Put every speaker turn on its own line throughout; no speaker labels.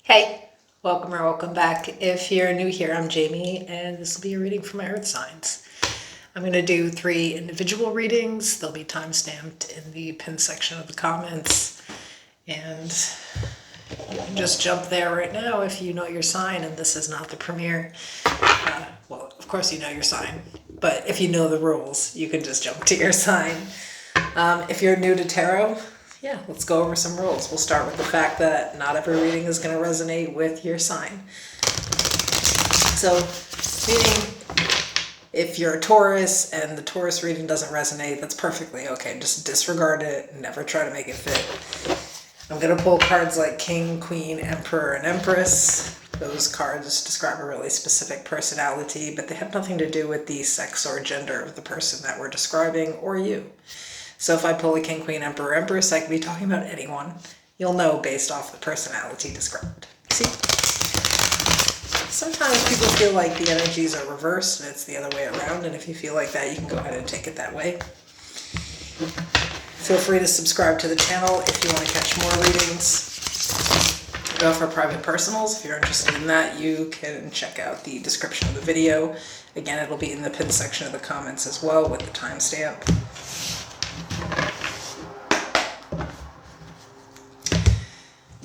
Hey, welcome or welcome back. If you're new here, I'm Jamie, and this will be a reading for my Earth signs. I'm going to do 3 individual readings. They'll be time-stamped in the pin section of the comments, and you can just jump there right now if you know your sign and this is not the premiere. Well, of course you know your sign, but if you know the rules, you can just jump to your sign. If you're new to tarot, yeah, let's go over some rules. We'll start with the fact that not every reading is going to resonate with your sign. So, meaning if you're a Taurus and the Taurus reading doesn't resonate, that's perfectly okay. Just disregard it and never try to make it fit. I'm going to pull cards like King, Queen, Emperor, and Empress. Those cards describe a really specific personality, but they have nothing to do with the sex or gender of the person that we're describing or you. So if I pull a King, Queen, Emperor, Empress, I could be talking about anyone. You'll know based off the personality described. See? Sometimes people feel like the energies are reversed and it's the other way around, and if you feel like that, you can go ahead and take it that way. Feel free to subscribe to the channel if you want to catch more readings. Go for private personals. If you're interested in that, you can check out the description of the video. Again, it'll be in the pin section of the comments as well with the timestamp.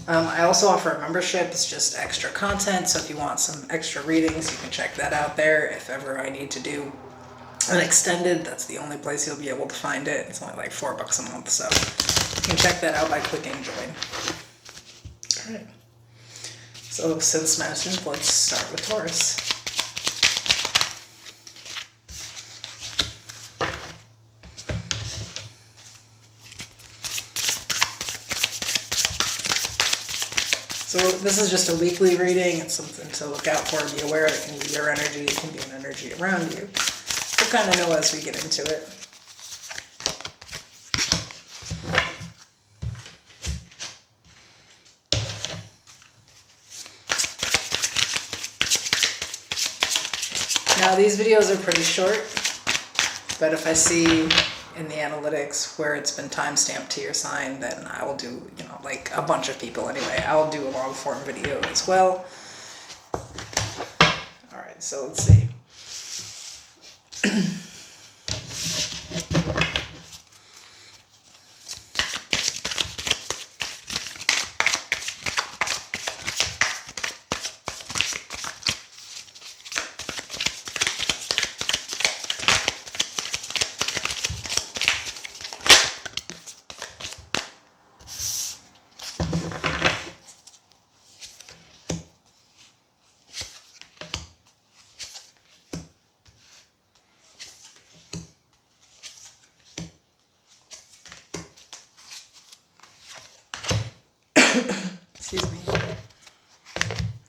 I also offer a membership. It's just extra content, so if you want some extra readings, you can check that out there. If ever I need to do an extended, that's the only place you'll be able to find it. It's only like $4 a month, so you can check that out by clicking join. Alright, so since mentioned, let's start with Taurus. So this is just a weekly reading. It's something to look out for, be aware. It can be your energy, it can be an energy around you. We'll kind of know as we get into it. Now these videos are pretty short, but if I see in the analytics where it's been timestamped to your sign, then I will do, like a bunch of people anyway, I'll do a long form video as well. Alright, so let's see. Excuse me.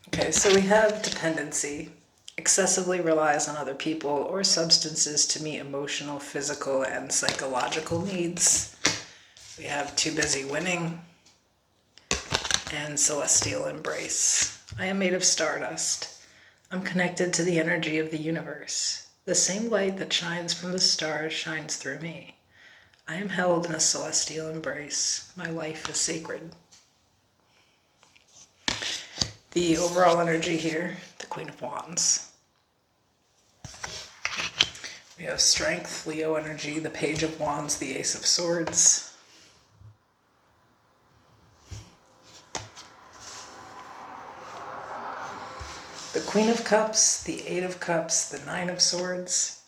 Okay, so we have dependency. Excessively relies on other people or substances to meet emotional, physical, and psychological needs. We have too busy winning and celestial embrace. I am made of stardust. I'm connected to the energy of the universe. The same light that shines from the stars shines through me. I am held in a celestial embrace. My life is sacred. The overall energy here, the Queen of Wands. We have Strength, Leo energy, the Page of Wands, the Ace of Swords. The Queen of Cups, the Eight of Cups, the Nine of Swords.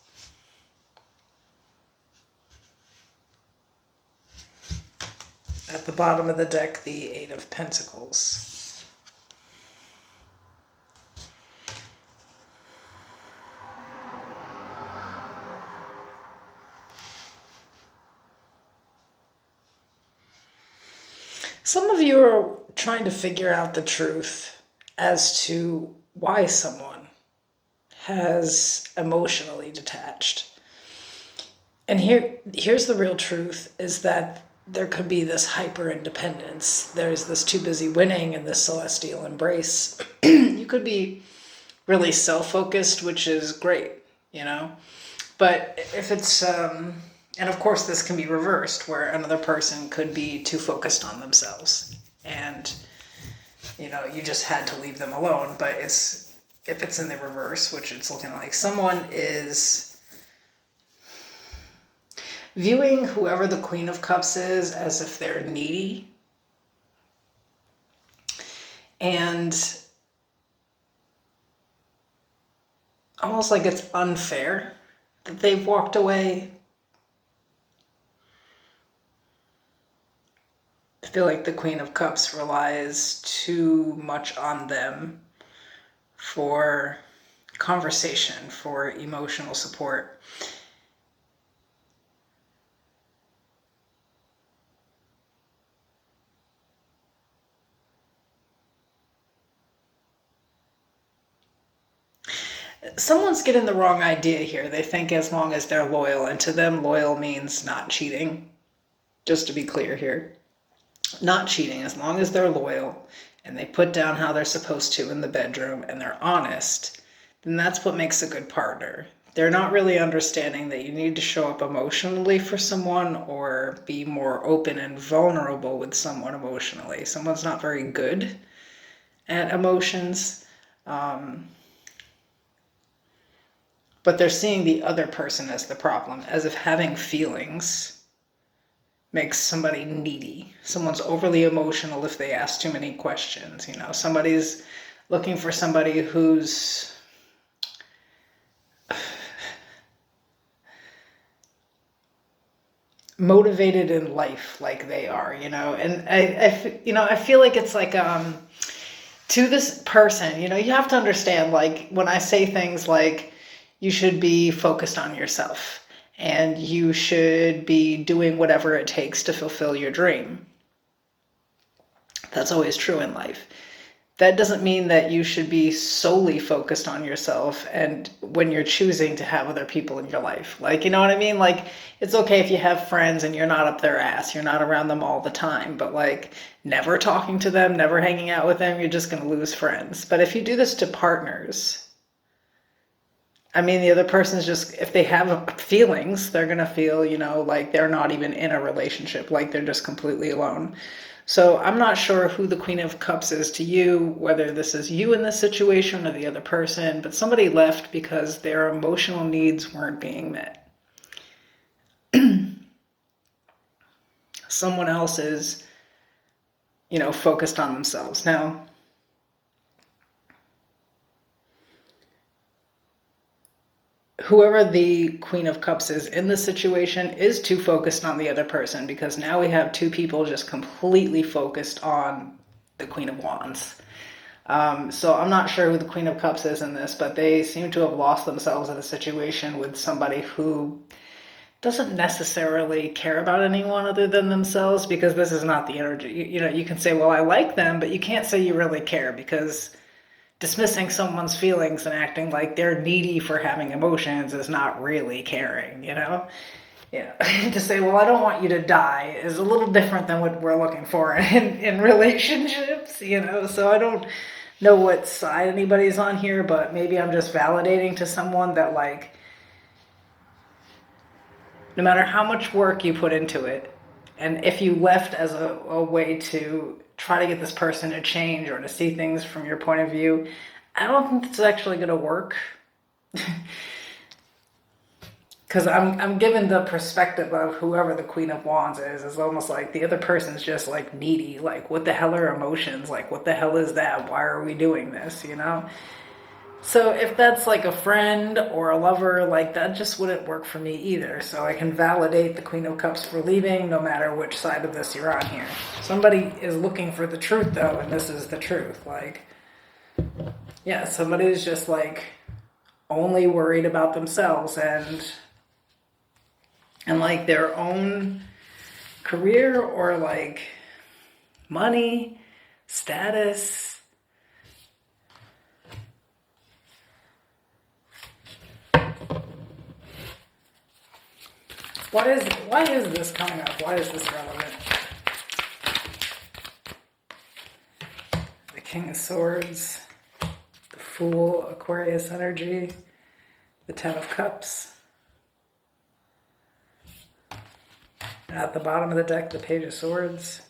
At the bottom of the deck, the Eight of Pentacles. Some of you are trying to figure out the truth as to why someone has emotionally detached. And here's the real truth, is that there could be this hyper-independence. There's this too busy winning and this celestial embrace. You could be really self-focused, which is great, But if it's... and of course this can be reversed, where another person could be too focused on themselves and, you just had to leave them alone. But if it's in the reverse, which it's looking like, someone is viewing whoever the Queen of Cups is as if they're needy. And almost like it's unfair that they've walked away. I feel like the Queen of Cups relies too much on them for conversation, for emotional support. Someone's getting the wrong idea here. They think as long as they're loyal, and to them, loyal means not cheating. Just to be clear here. Not cheating, as long as they're loyal and they put down how they're supposed to in the bedroom and they're honest, then that's what makes a good partner. They're not really understanding that you need to show up emotionally for someone or be more open and vulnerable with someone emotionally. Someone's not very good at emotions. But they're seeing the other person as the problem, as if having feelings makes somebody needy. Someone's overly emotional if they ask too many questions. Somebody's looking for somebody who's motivated in life like they are, and I feel like it's like, to this person, you have to understand, like, when I say things like, you should be focused on yourself and you should be doing whatever it takes to fulfill your dream. That's always true in life. That doesn't mean that you should be solely focused on yourself and when you're choosing to have other people in your life. Like, you know what I mean? Like, it's okay if you have friends and you're not up their ass, you're not around them all the time, but like never talking to them, never hanging out with them, you're just going to lose friends. But if you do this to partners, the other person's just, if they have feelings, they're going to feel, like they're not even in a relationship, like they're just completely alone. So I'm not sure who the Queen of Cups is to you, whether this is you in this situation or the other person, but somebody left because their emotional needs weren't being met. Someone else is, focused on themselves. Now, whoever the Queen of Cups is in this situation is too focused on the other person, because now we have two people just completely focused on the Queen of Wands. So I'm not sure who the Queen of Cups is in this, but they seem to have lost themselves in a situation with somebody who doesn't necessarily care about anyone other than themselves, because this is not the energy. You can say, well, I like them, but you can't say you really care, because dismissing someone's feelings and acting like they're needy for having emotions is not really caring, to say, well, I don't want you to die is a little different than what we're looking for in relationships, so I don't know what side anybody's on here, but maybe I'm just validating to someone that, like, no matter how much work you put into it, and if you left as a way to try to get this person to change or to see things from your point of view, I don't think it's actually going to work. Because I'm given the perspective of whoever the Queen of Wands is. It's almost like the other person's just like needy. Like, what the hell are emotions? Like, what the hell is that? Why are we doing this? So if that's like a friend or a lover, like, that just wouldn't work for me either. So I can validate the Queen of Cups for leaving, no matter which side of this you're on here. Somebody is looking for the truth, though, and this is the truth. Like, yeah, somebody's just like only worried about themselves and like their own career or like money, status. Why is this coming up? Why is this relevant? The King of Swords, the Fool, Aquarius energy, the Ten of Cups. At the bottom of the deck, the Page of Swords.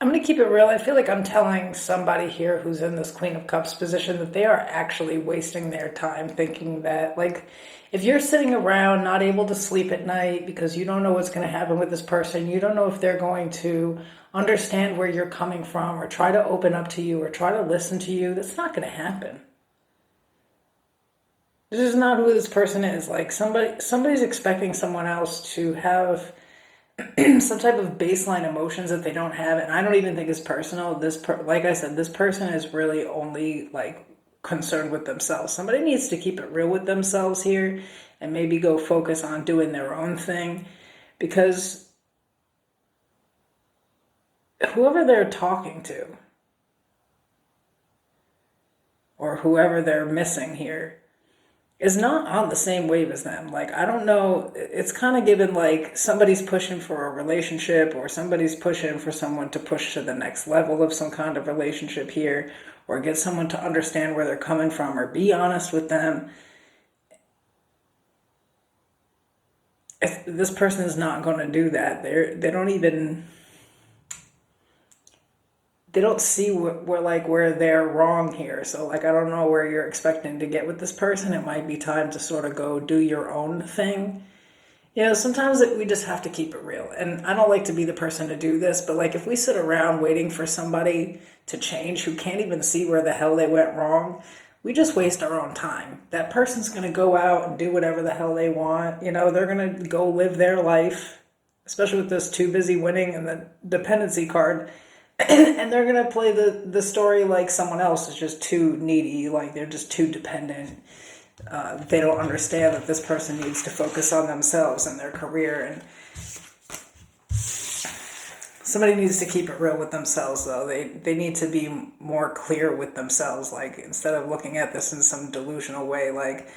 I'm going to keep it real. I feel like I'm telling somebody here who's in this Queen of Cups position that they are actually wasting their time thinking that, like, if you're sitting around not able to sleep at night because you don't know what's going to happen with this person, you don't know if they're going to understand where you're coming from or try to open up to you or try to listen to you, that's not going to happen. This is not who this person is. Like, somebody's expecting someone else to have some type of baseline emotions that they don't have, and I don't even think it's personal. Like I said, this person is really only like concerned with themselves. Somebody needs to keep it real with themselves here and maybe go focus on doing their own thing, because whoever they're talking to or whoever they're missing here is not on the same wave as them. Like, I don't know, it's kind of given like somebody's pushing for a relationship or somebody's pushing for someone to push to the next level of some kind of relationship here, or get someone to understand where they're coming from or be honest with them. If this person is not going to do that, they don't see where they're wrong here. So like, I don't know where you're expecting to get with this person. It might be time to sort of go do your own thing. You know, sometimes we just have to keep it real. And I don't like to be the person to do this, but like, if we sit around waiting for somebody to change who can't even see where the hell they went wrong, we just waste our own time. That person's going to go out and do whatever the hell they want. You know, they're going to go live their life, especially with this too busy winning and the dependency card. And they're going to play the story like someone else is just too needy, like they're just too dependent. They don't understand that this person needs to focus on themselves and their career. And somebody needs to keep it real with themselves, though. They need to be more clear with themselves. Like, instead of looking at this in some delusional way, like,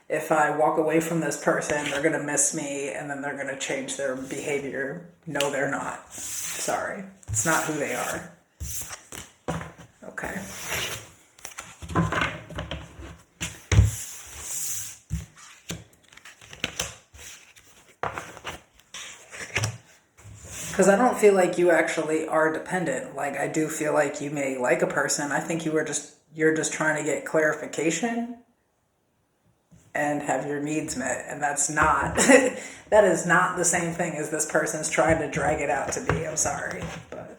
if I walk away from this person, they're going to miss me and then they're going to change their behavior. No, they're not. Sorry. It's not who they are. Okay. Because I don't feel like you actually are dependent. Like, I do feel like you may like a person. I think you're just trying to get clarification and have your needs met, and that's not that is not the same thing as this person's trying to drag it out to be. I'm sorry, but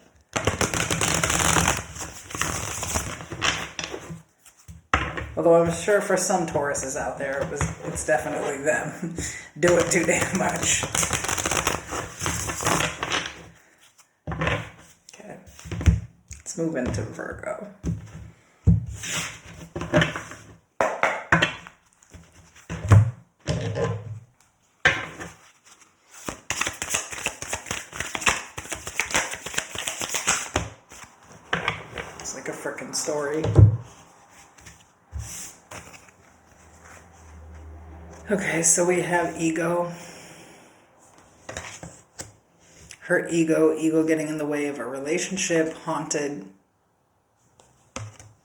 although I'm sure for some Tauruses out there, it's definitely them. Do it too damn much. Okay, let's move into Virgo. Freaking story. Okay, so we have ego. Her ego getting in the way of a relationship, haunted,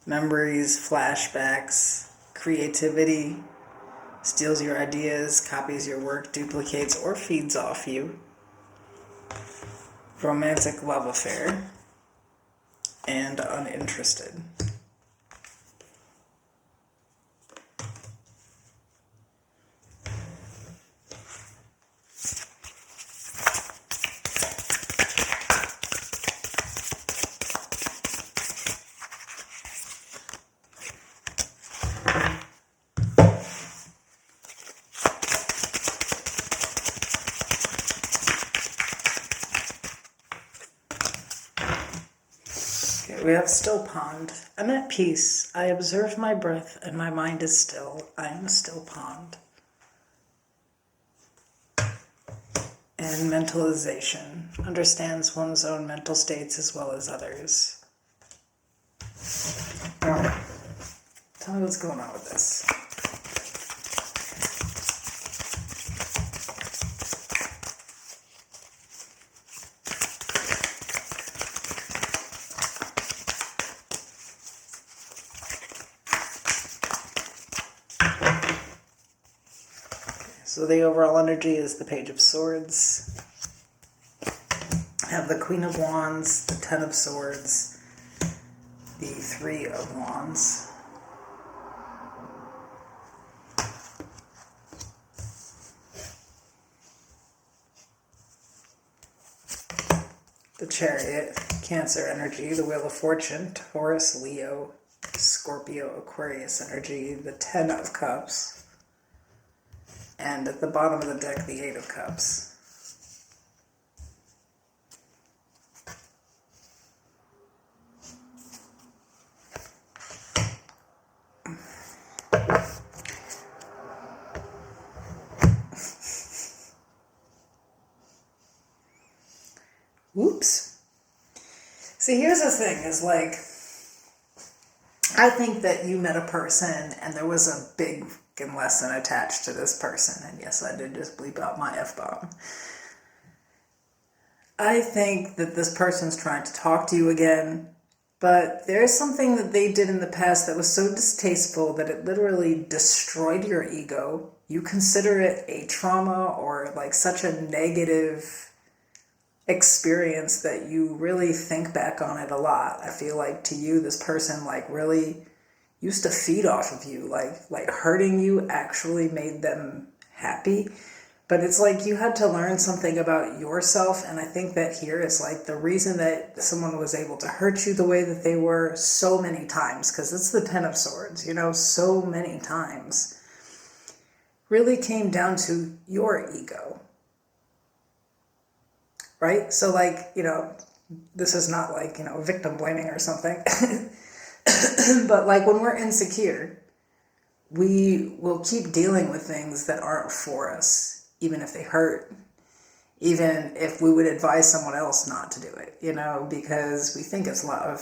memories, flashbacks, creativity, steals your ideas, copies your work, duplicates or feeds off you, romantic love affair, and uninterested. We have still pond. I'm at peace. I observe my breath and my mind is still. I am a still pond. And mentalization. Understands one's own mental states as well as others. Alright. Tell me what's going on with this. So the overall energy is the Page of Swords. have the Queen of Wands, the Ten of Swords, the Three of Wands, the Chariot, Cancer energy, the Wheel of Fortune, Taurus, Leo, Scorpio, Aquarius energy, the Ten of Cups, and at the bottom of the deck, the Eight of Cups. Whoops. See, here's the thing, is like, I think that you met a person and there was a big fucking lesson attached to this person. And yes, I did just bleep out my F-bomb. I think that this person's trying to talk to you again, but there's something that they did in the past that was so distasteful that it literally destroyed your ego. You consider it a trauma or like such a negative experience that you really think back on it a lot. I feel like to you, this person like really used to feed off of you, like hurting you actually made them happy. But it's like you had to learn something about yourself, and I think that here is like the reason that someone was able to hurt you the way that they were so many times, because it's the Ten of Swords, you know, so many times, really came down to your ego. Right? So like, you know, this is not like, you know, victim blaming or something. But like when we're insecure, we will keep dealing with things that aren't for us, even if they hurt, even if we would advise someone else not to do it, you know, because we think it's love,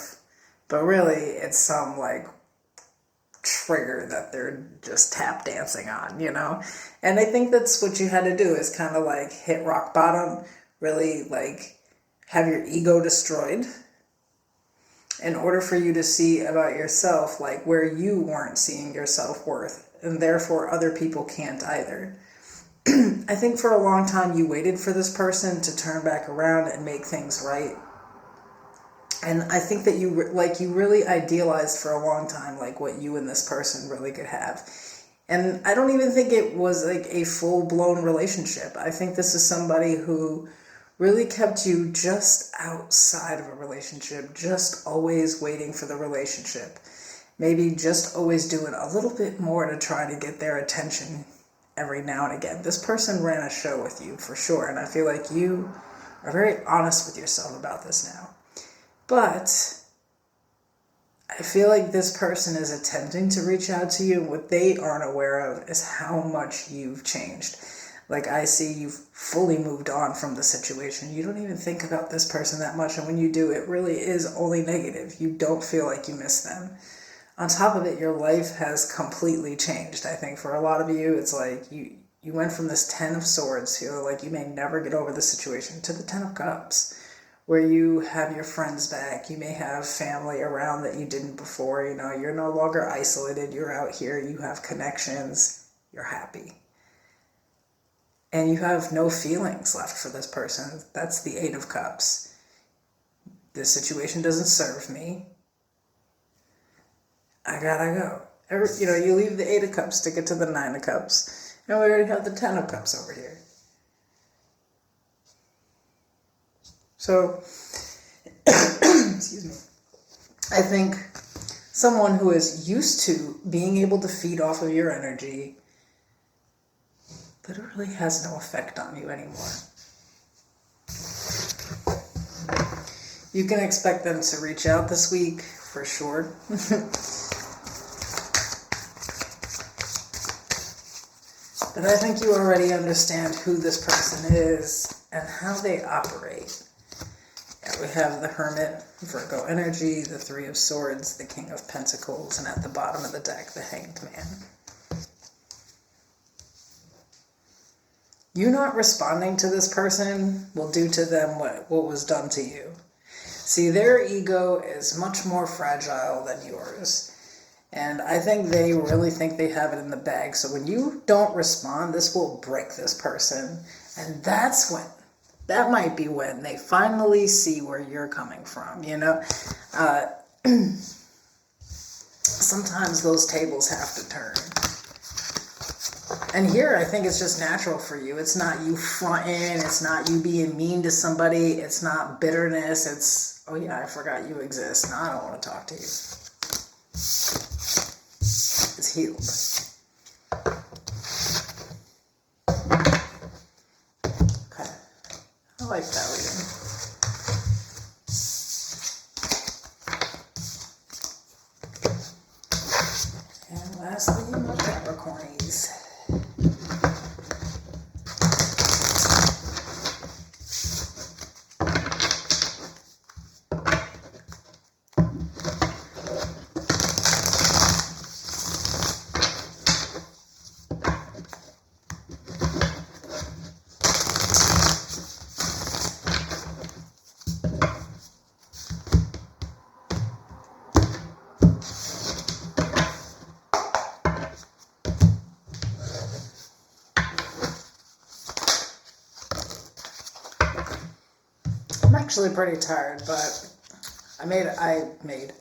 but really it's some like trigger that they're just tap dancing on, you know? And I think that's what you had to do, is kind of like hit rock bottom, really like have your ego destroyed in order for you to see about yourself, like where you weren't seeing your self-worth, and therefore other people can't either. I think for a long time you waited for this person to turn back around and make things right. And I think that you really idealized for a long time like what you and this person really could have. And I don't even think it was like a full-blown relationship. I think this is somebody who really kept you just outside of a relationship, just always waiting for the relationship. Maybe just always doing a little bit more to try to get their attention every now and again. This person ran a show with you for sure, and I feel like you are very honest with yourself about this now. But I feel like this person is attempting to reach out to you, and what they aren't aware of is how much you've changed. Like, I see you've fully moved on from the situation. You don't even think about this person that much, and when you do, it really is only negative. You don't feel like you miss them. On top of it, your life has completely changed. I think for a lot of you, it's like you went from this Ten of Swords, feel like you may never get over the situation, to the Ten of Cups, where you have your friends back. You may have family around that you didn't before. You know, you're no longer isolated. You're out here. You have connections. You're happy. And you have no feelings left for this person. That's the Eight of Cups. This situation doesn't serve me. I gotta go. You leave the Eight of Cups to get to the Nine of Cups. And we already have the Ten of Cups over here. So, excuse me. I think someone who is used to being able to feed off of your energy literally has no effect on you anymore. You can expect them to reach out this week, for sure. But I think you already understand who this person is and how they operate. Yeah, we have the Hermit, Virgo energy, the Three of Swords, the King of Pentacles, and at the bottom of the deck, the Hanged Man. You not responding to this person will do to them what was done to you. See, their ego is much more fragile than yours. And I think they really think they have it in the bag. So when you don't respond, this will break this person. And that's when that might be when they finally see where you're coming from, you know? Sometimes those tables have to turn. And here, I think it's just natural for you. It's not you fronting. It's not you being mean to somebody. It's not bitterness. It's, oh yeah, I forgot you exist. Now I don't want to talk to you. It's healed. Okay. I like that reading. And lastly, my Capricornies. I'm actually pretty tired, but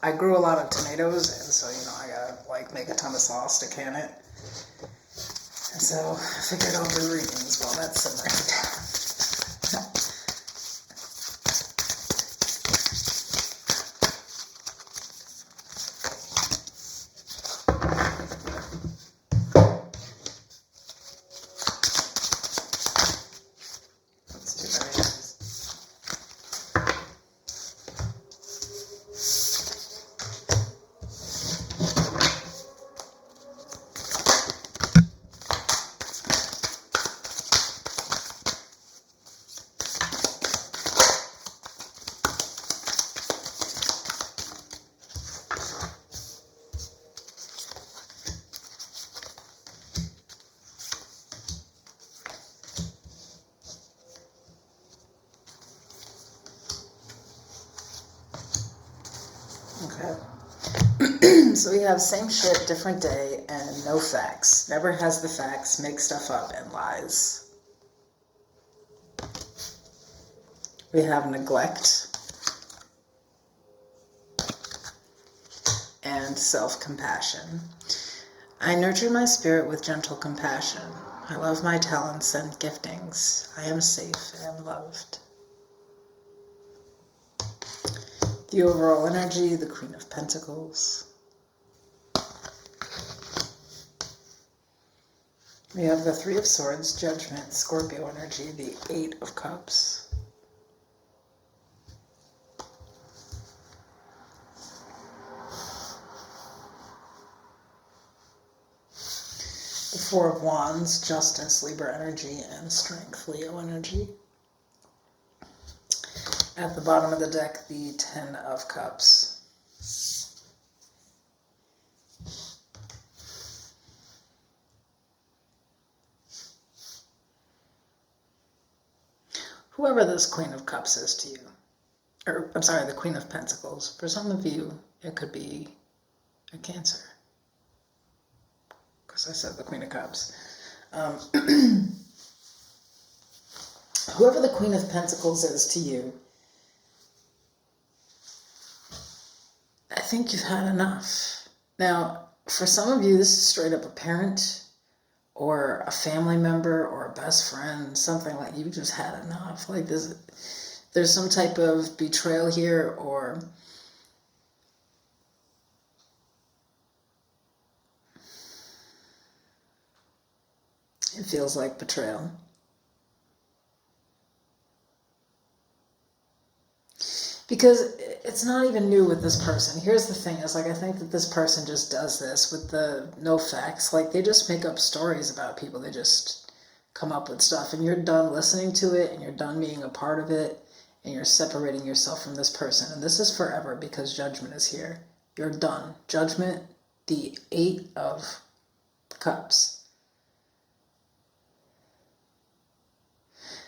I grew a lot of tomatoes, and so, you know, I gotta, like, make a ton of sauce to can it. And so I figured I'll do readings while that's simmering. Okay. So we have same shit, different day, and no facts. Never has the facts, makes stuff up, and lies. We have neglect and self-compassion. I nurture my spirit with gentle compassion. I love my talents and giftings. I am safe and loved. The overall energy, the Queen of Pentacles. We have the Three of Swords, Judgment, Scorpio energy, the Eight of Cups. The Four of Wands, Justice, Libra energy, and Strength, Leo energy. At the bottom of the deck, the Ten of Cups. Whoever this Queen of Cups is to you, or I'm sorry, the Queen of Pentacles, for some of you, it could be a Cancer. Because I said the Queen of Cups. Whoever the Queen of Pentacles is to you, I think you've had enough. Now, for some of you, this is straight up a parent or a family member or a best friend, something like you just had enough. Like there's some type of betrayal here, or it feels like betrayal. Because it's not even new with this person. Here's the thing, is like, I think that this person just does this with the no facts. Like, they just make up stories about people. They just come up with stuff, and you're done listening to it, and you're done being a part of it, and you're separating yourself from this person. And this is forever, because Judgment is here. You're done. Judgment, the Eight of Cups.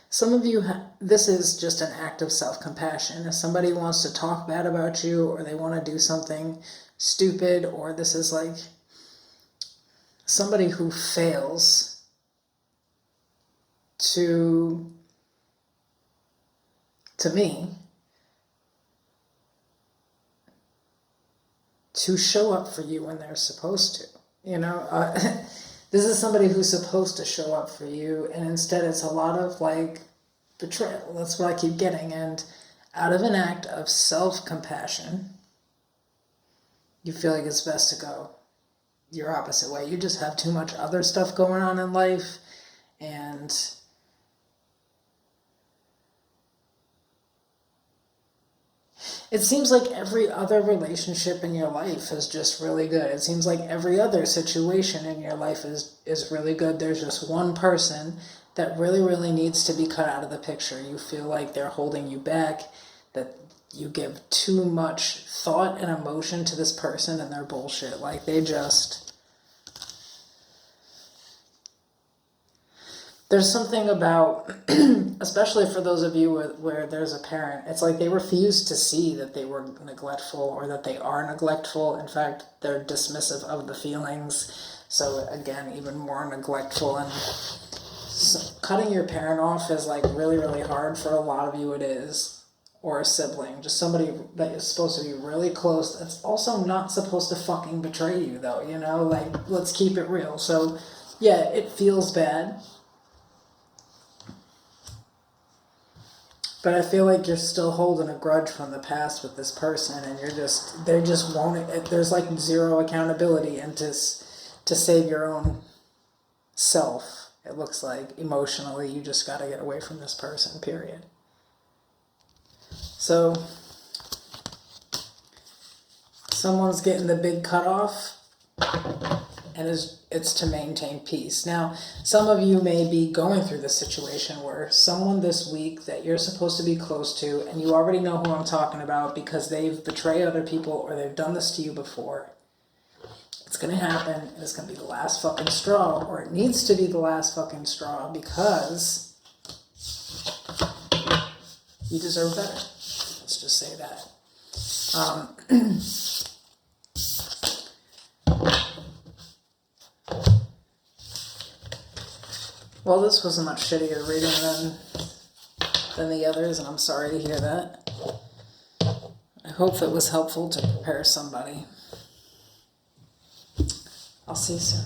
Some of you, this is just an act of self-compassion. If somebody wants to talk bad about you, or they want to do something stupid, or this is like somebody who fails to to me, to show up for you when they're supposed to. You know, this is somebody who's supposed to show up for you, and instead it's a lot of like betrayal. That's what I keep getting. And out of an act of self-compassion, you feel like it's best to go your opposite way. You just have too much other stuff going on in life, and it seems like every other relationship in your life is just really good. It seems like every other situation in your life is really good. There's just one person that really, really needs to be cut out of the picture. You feel like they're holding you back, that you give too much thought and emotion to this person and their bullshit. Like they just... There's something about, especially for those of you where there's a parent, it's like they refuse to see that they were neglectful or that they are neglectful. In fact, they're dismissive of the feelings. So again, even more neglectful. And so cutting your parent off is like really, really hard. For a lot of you it is. Or a sibling, just somebody that is supposed to be really close. That's also not supposed to fucking betray you though, you know? Like, let's keep it real. So yeah, it feels bad. But I feel like you're still holding a grudge from the past with this person, and they just won't, there's like zero accountability, and to save your own self, it looks like, emotionally, you just got to get away from this person, period. So, someone's getting the big cutoff, and it's to maintain peace. Now, some of you may be going through this situation where someone this week that you're supposed to be close to, and you already know who I'm talking about because they've betrayed other people or they've done this to you before. It's going to happen, and it's going to be the last fucking straw, or it needs to be the last fucking straw, because you deserve better. Let's just say that. Well, this was a much shittier reading than the others, and I'm sorry to hear that. I hope it was helpful to prepare somebody. I'll see you soon.